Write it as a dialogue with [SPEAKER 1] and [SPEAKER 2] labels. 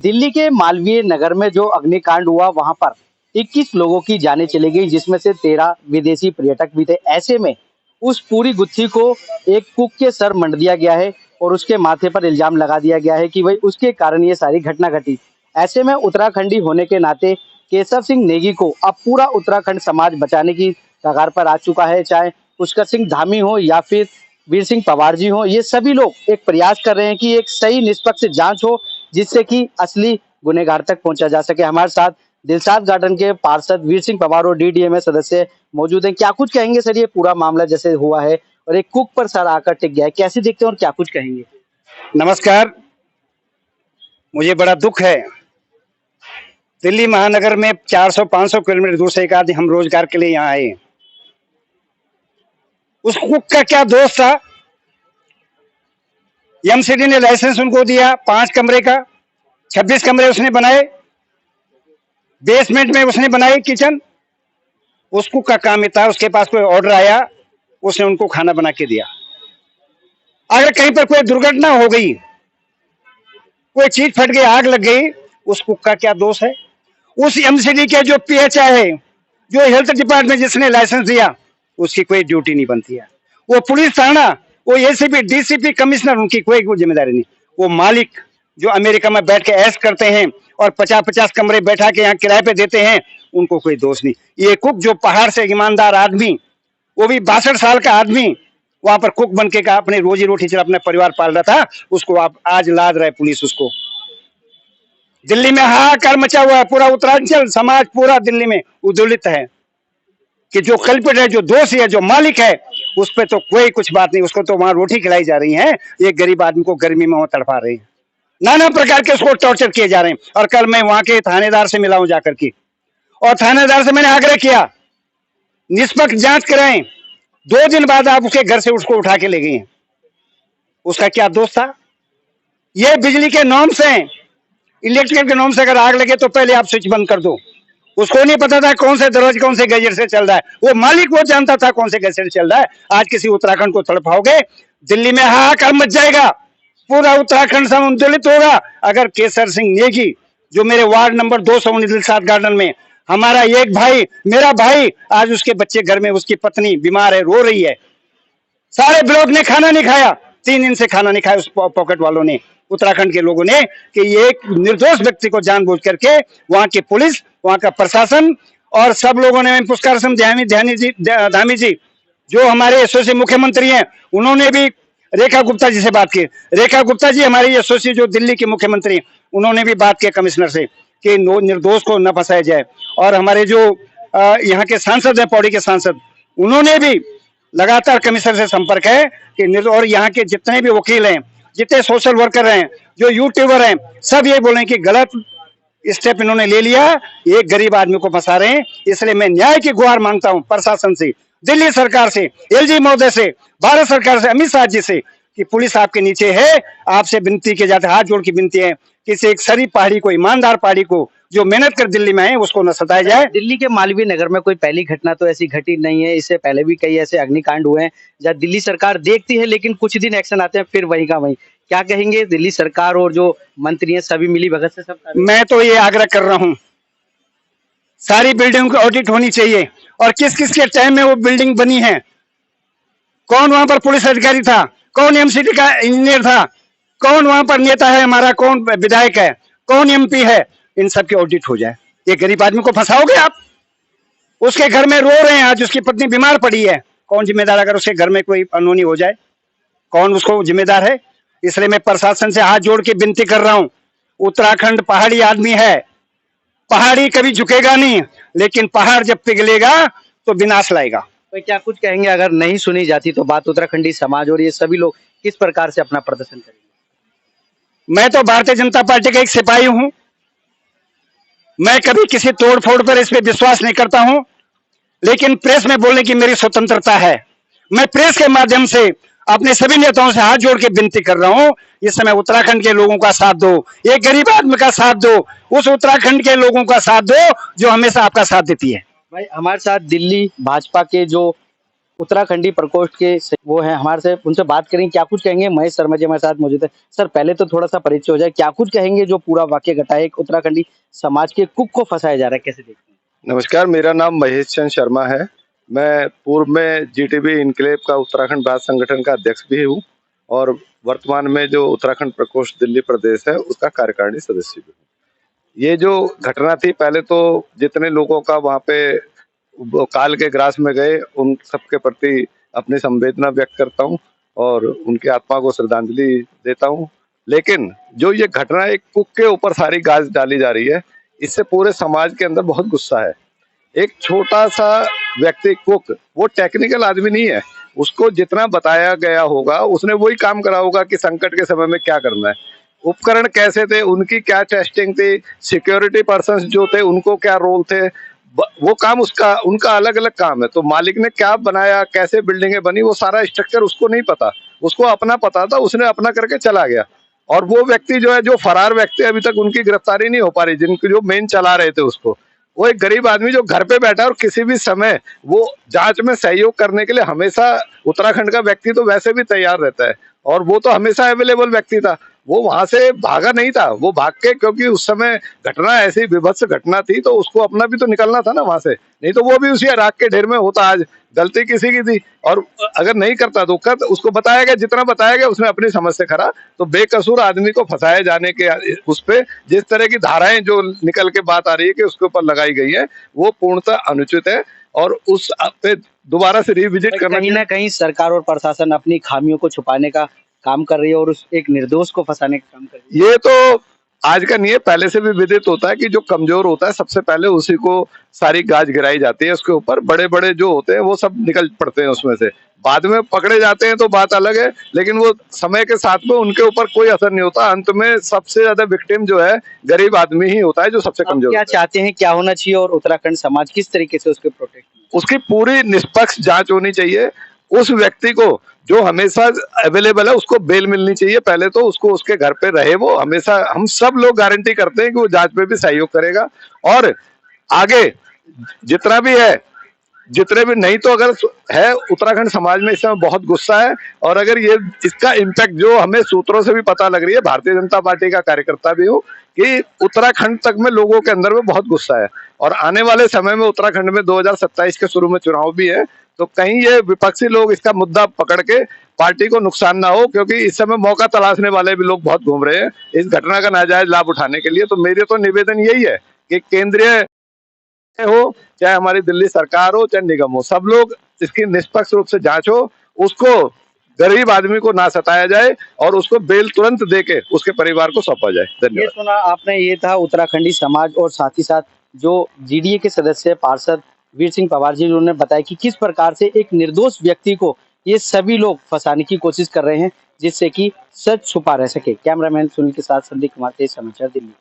[SPEAKER 1] दिल्ली के मालवीय नगर में जो अग्निकांड हुआ वहां पर 21 लोगों की जानें चली गई, जिसमें से 13 विदेशी पर्यटक भी थे। ऐसे में उस पूरी गुत्थी को एक कुक के सर मंड दिया गया है और उसके माथे पर इल्जाम लगा दिया गया है कि भाई उसके कारण ये सारी घटना घटी। ऐसे में उत्तराखंडी होने के नाते केशव सिंह नेगी को अब पूरा उत्तराखंड समाज बचाने की कगार पर आ चुका है। चाहे पुष्कर सिंह धामी हो या फिर वीर सिंह पवार जी हो, ये सभी लोग एक प्रयास कर रहे हैं कि एक सही निष्पक्ष जांच हो, जिससे कि असली गुनहगार तक पहुंचा जा सके। हमारे साथ दिलशाद गार्डन के पार्षद वीर सिंह पवार और डीडीएमए सदस्य मौजूद हैं। क्या कुछ कहेंगे सर, ये पूरा मामला जैसे हुआ है और एक कुक पर सर आकर टिक गया है, कैसे देखते हैं और क्या कुछ कहेंगे?
[SPEAKER 2] नमस्कार। मुझे बड़ा दुख है, दिल्ली महानगर में 400-500 किलोमीटर दूर से एक आदमी हम रोजगार के लिए यहाँ आए। उस कुक का क्या दोष था? एमसीडी ने लाइसेंस उनको दिया 5 कमरे का, 26 कमरे उसने बनाए, बेसमेंट में उसने बनाई किचन। उस कुक का काम था, उसके पास कोई ऑर्डर आया, उसने उनको खाना बना के दिया। अगर कहीं पर कोई दुर्घटना हो गई, कोई चीज फट गई, आग लग गई, उस कुक का क्या दोष है? उस एमसीडी के जो पीएचआई है, जो हेल्थ डिपार्टमेंट जिसने लाइसेंस दिया, उसकी कोई ड्यूटी नहीं बनती है। वो पुलिस थाना, वो एसीपी, डीसीपी, कमिश्नर, उनकी कोई जिम्मेदारी नहीं। वो मालिक जो अमेरिका में बैठ के ऐश करते हैं और 50-50 कमरे बैठा के यहाँ किराए पे देते हैं, उनको कोई दोष नहीं। ये कुक जो पहाड़ से ईमानदार आदमी, वो भी 62 साल का आदमी, वहां पर कुक बन के अपने रोजी रोटी चला, अपना परिवार पाल रहा था, उसको आप आज लाद रहे पुलिस। उसको दिल्ली में हाहाकार मचा हुआ है, पूरा उत्तरांचल समाज पूरा दिल्ली में उद्वेलित है कि जो कल्पित है, जो दोषी है, जो मालिक है, उस पर तो कोई कुछ बात नहीं। उसको तो वहां रोटी खिलाई जा रही है, एक गरीब आदमी को गर्मी में वहां तड़पा रहे हैं, नाना प्रकार के उसको टॉर्चर किए जा रहे हैं। और कल मैं वहां के थानेदार से मिला हूं जाकर के, और थानेदार से मैंने आग्रह किया निष्पक्ष जांच कराएं। 2 दिन बाद आप उसके घर से उसको उठा के ले गए हैं। उसका क्या दोष था? ये बिजली के नॉर्म्स हैं, इलेक्ट्रिकल के नॉर्म्स। अगर आग लगे तो पहले आप स्विच बंद कर दो। उसको नहीं पता था कौन से दरवाजे कौन से गैजेट से चल रहा है, वो मालिक वो जानता था कौन से गैजेट से चल रहा है। आज किसी उत्तराखंड को तड़पाओगे, दिल्ली में हाहाकार मच जाएगा, पूरा उत्तराखंड संतुलित होगा। अगर केसर सिंह नेगी, जो मेरे वार्ड नंबर 219 दिलशाद गार्डन में हमारा एक भाई, मेरा भाई, आज उसके बच्चे घर में, उसकी पत्नी बीमार है, रो रही है, सारे ब्लॉक ने खाना नहीं खाया, 3 दिन से खाना नहीं खाया उस पॉकेट वालों ने, उत्तराखंड के लोगों ने, कि ये एक निर्दोष व्यक्ति को जानबूझ करके वहां की पुलिस, वहां का प्रशासन और सब लोगों ने, पुष्कर सिंह धामी जी जो हमारे एसोसिएट मुख्यमंत्री हैं, उन्होंने भी रेखा गुप्ता जी से बात की। रेखा गुप्ता जी हमारी एसोसिएट जो दिल्ली के मुख्यमंत्री, उन्होंने भी बात किया कमिश्नर से कि निर्दोष को न फंसाया जाए। और हमारे जो यहाँ के सांसद हैं, पौड़ी के सांसद, उन्होंने भी लगातार कमिश्नर से संपर्क है कि, और यहाँ के जितने भी वकील हैं, जितने सोशल वर्कर हैं, जो यूट्यूबर हैं, सब ये बोले कि गलत स्टेप इन्होंने ले लिया, एक गरीब आदमी को फंसा रहे हैं। इसलिए मैं न्याय की गुहार मांगता हूं प्रशासन से, दिल्ली सरकार से, एलजी महोदय से, भारत सरकार से, अमित शाह जी से, कि पुलिस आपके नीचे है। आपसे विनती की जाती है, हाथ जोड़ की विनती है कि इसे एक शरीफ पहाड़ी को, ईमानदार पहाड़ी को, जो मेहनत कर दिल्ली में है, उसको न सताया जाए।
[SPEAKER 1] दिल्ली के मालवीय नगर में कोई पहली घटना तो ऐसी घटी नहीं है, इससे पहले भी कई ऐसे अग्निकांड हुए हैं जहाँ दिल्ली सरकार देखती है लेकिन कुछ दिन एक्शन आते हैं, फिर वहीं का वहीं। क्या कहेंगे, दिल्ली सरकार और जो मंत्री हैं सभी मिली भगत से सब?
[SPEAKER 2] मैं तो ये आग्रह कर रहा हूँ, सारी बिल्डिंग की ऑडिट होनी चाहिए, और किस किस के टाइम में वो बिल्डिंग बनी है, कौन वहां पर पुलिस अधिकारी था, कौन एमसीडी का इंजीनियर था, कौन वहां पर नेता है हमारा, कौन विधायक है, कौन एमपी है, इन सब की ऑडिट हो जाए। ये गरीब आदमी को फंसाओगे आप? उसके घर में रो रहे हैं, आज उसकी पत्नी बीमार पड़ी है, कौन जिम्मेदार? अगर उसके घर में कोई अनहोनी हो जाए, कौन उसको जिम्मेदार है? इसलिए मैं प्रशासन से हाथ जोड़ के विनती कर रहा हूं, उत्तराखंड पहाड़ी आदमी है, पहाड़ी कभी झुकेगा नहीं, लेकिन पहाड़ जब पिघलेगा तो विनाश लाएगा।
[SPEAKER 1] तो क्या कुछ कहेंगे, अगर नहीं सुनी जाती तो बात, उत्तराखंडी समाज और ये सभी लोग किस प्रकार से अपना प्रदर्शन करेंगे?
[SPEAKER 2] मैं तो भारतीय जनता पार्टी का एक सिपाही हूं, मैं कभी किसी तोड़ फोड़ पर इस पे विश्वास नहीं करता हूं, लेकिन प्रेस में बोलने की मेरी स्वतंत्रता है। मैं प्रेस के माध्यम से अपने सभी नेताओं से हाथ जोड़ के विनती कर रहा हूं, इस समय उत्तराखंड के लोगों का साथ दो, एक गरीब आदमी का साथ दो, उस उत्तराखंड के लोगों का साथ दो जो हमेशा आपका साथ देती है।
[SPEAKER 1] भाई हमारे साथ दिल्ली भाजपा के जो उत्तराखंडी प्रकोष्ठ के वो हैं हमारे से, उनसे बात करेंगे क्या कुछ कहेंगे। महेश शर्मा जी हमारे साथ मौजूद है। सर पहले तो थोड़ा सा परिचय हो जाए, क्या कुछ कहेंगे जो पूरा वाक्य घटा है, एक उत्तराखंडी समाज के कुक को फंसाया जा रहा है, कैसे देखते हैं?
[SPEAKER 3] नमस्कार, मेरा नाम महेश चंद शर्मा है। मैं पूर्व में जीटीबी इनक्लेव का उत्तराखंड राज्य संगठन का अध्यक्ष भी हूँ और वर्तमान में जो उत्तराखंड प्रकोष्ठ दिल्ली प्रदेश है उसका कार्यकारिणी सदस्य भी हूँ। ये जो घटना थी, पहले तो जितने लोगों का वहाँ पे वो काल के ग्रास में गए उन सबके प्रति अपनी संवेदना व्यक्त करता हूँ और उनकी आत्मा को श्रद्धांजलि देता हूँ। लेकिन जो ये घटना एक कुक के ऊपर सारी गाज डाली जा रही है, इससे पूरे समाज के अंदर बहुत गुस्सा है। एक छोटा सा व्यक्ति कुक, वो टेक्निकल आदमी नहीं है, उसको जितना बताया गया होगा उसने वही काम करा होगा कि संकट के समय में क्या करना है, उपकरण कैसे थे, उनकी क्या टेस्टिंग थी, सिक्योरिटी पर्सन्स जो थे उनको क्या रोल थे, वो काम उसका उनका अलग अलग काम है। तो मालिक ने क्या बनाया, कैसे बिल्डिंगें बनी, वो सारा स्ट्रक्चर उसको नहीं पता, उसको अपना पता था, उसने अपना करके चला गया। और वो व्यक्ति जो है, जो फरार व्यक्ति, अभी तक उनकी गिरफ्तारी नहीं हो पा रही, जिनके जो मेन चला रहे थे उसको, वो एक गरीब आदमी जो घर पे बैठा है और किसी भी समय वो जांच में सहयोग करने के लिए हमेशा, उत्तराखंड का व्यक्ति तो वैसे भी तैयार रहता है और वो तो हमेशा अवेलेबल व्यक्ति था, वो वहां से भागा नहीं था, वो भाग के, क्योंकि उस समय घटना ऐसी विभत्स घटना थी तो उसको अपना भी तो निकलना था ना वहां से, नहीं तो वो भी उसी राख के ढेर में होता। आज गलती किसी की थी और अगर नहीं करता तो कर, उसको बताया गया, जितना बताया गया उसने अपनी समझ से करा। तो बेकसूर आदमी को फंसाए जाने के उस पे जिस तरह की धाराएं जो निकल के बात आ रही है कि उसके ऊपर लगाई गई है, वो पूर्णतः अनुचित है और उस पे दोबारा से रिविजिट करना।
[SPEAKER 1] कहीं ना कहीं सरकार और प्रशासन अपनी खामियों को छुपाने का काम कर रही है और उस एक निर्दोष को फंसाने का काम कर रही है।
[SPEAKER 3] ये तो आज का नहीं है, पहले से भी विदित होता है कि जो कमजोर होता है सबसे पहले उसी को सारी गाज गिराई जाती है, उसके ऊपर बड़े बड़े जो होते हैं वो सब निकल पड़ते हैं उसमें से, बाद में पकड़े जाते हैं तो बात अलग है, लेकिन वो समय के साथ में उनके ऊपर कोई असर नहीं होता। अंत में सबसे ज्यादा विक्टिम जो है गरीब आदमी ही होता है, जो सबसे कमजोर।
[SPEAKER 1] क्या चाहते हैं, क्या होना चाहिए और उत्तराखंड समाज किस तरीके से उसके प्रोटेक्ट?
[SPEAKER 3] उसकी पूरी निष्पक्ष जांच होनी चाहिए। उस व्यक्ति को जो हमेशा अवेलेबल है उसको बेल मिलनी चाहिए, पहले तो उसको उसके घर पे रहे, वो हमेशा, हम सब लोग गारंटी करते हैं कि वो जांच में भी सहयोग करेगा और आगे जितना भी है, जितने भी, नहीं तो अगर है, उत्तराखंड समाज में इस समय बहुत गुस्सा है और अगर ये इसका इम्पैक्ट जो हमें सूत्रों से भी पता लग रही है, भारतीय जनता पार्टी का कार्यकर्ता भी हूँ, कि उत्तराखंड तक में लोगों के अंदर में बहुत गुस्सा है और आने वाले समय में उत्तराखंड में 2027 के शुरू में चुनाव भी है, तो कहीं ये विपक्षी लोग इसका मुद्दा पकड़ के पार्टी को नुकसान ना हो, क्योंकि इस समय मौका तलाशने वाले भी लोग बहुत घूम रहे हैं इस घटना का नाजायज लाभ उठाने के लिए। तो मेरे तो निवेदन यही है कि केंद्रीय हो चाहे हमारी दिल्ली सरकार हो चाहे निगम हो, सब लोग इसकी निष्पक्ष रूप से जांच हो, उसको गरीब आदमी को ना सताया जाए और उसको बेल तुरंत देके उसके परिवार को सौंपा जाए।
[SPEAKER 1] ये
[SPEAKER 3] धन्यवाद।
[SPEAKER 1] सुना आपने, ये था उत्तराखंडी समाज और साथ ही साथ जो जीडीए के सदस्य पार्षद वीर सिंह पंवार जी, उन्होंने बताया कि किस प्रकार से एक निर्दोष व्यक्ति को ये सभी लोग फंसाने की कोशिश कर रहे हैं जिससे कि सच छुपा रह सके। कैमरामैन सुनील के साथ संदीप कुमार, तेज समाचार, दिल्ली।